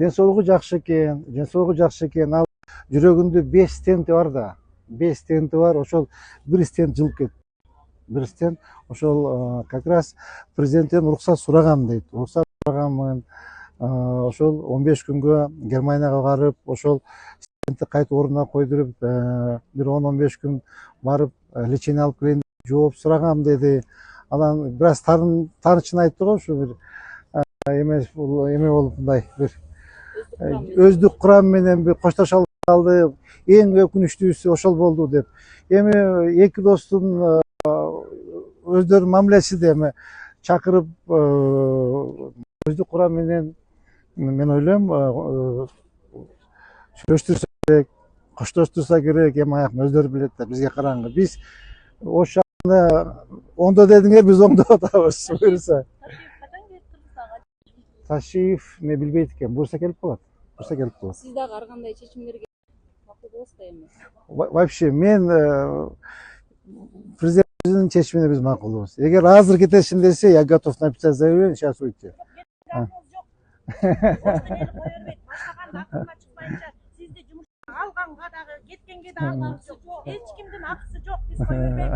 ден соолугу жакшы экен. Ал жүрөгүндө 5 стенти бар да. 5 стенти бар. Ошол бир стент жылып кетти. Бир стент ошол как раз президенттен уруксат сурагам дейт. Уруксат сураганмын. Ошол 15 күнгө Германияга барып, ошол стентти кайта ордуна койдуруп, бир 10-15 күн барып лечение алып келейин деп жооп сурагам деди. Анан бир аз таанычын айтты го, ушу бир эме болуп мындай бир өздүк курам менен бир коштошо алды. Эң өкүнүчтүүсү ошол болду деп. Эми эки достун өздөрүнүн мамилеси да эми чакырып өздүк курам менен мен ойлойм сүйлөштүрсө керек, коштоштурса керек. Эми аягын өздөрү билет да, бизге караңгы. Биз ош жагында оңдо дедиңер, биз оңдоп атабыз. Буюрса Ташиев мен билбейт экен. Буюрса келип калат. Сиз дагы ар кандай чечимдерге макул болосуз да эми? Вообще мен президенттин чечимине биз макулбуз. Эгер азыр кетешим десе, я готов написать заявление, сейчас уйти. Сизди жумуштан алганга дагы, кеткенге дагы акысы жок. Эч кимдин акысы жок. Биз кое бербейбиз.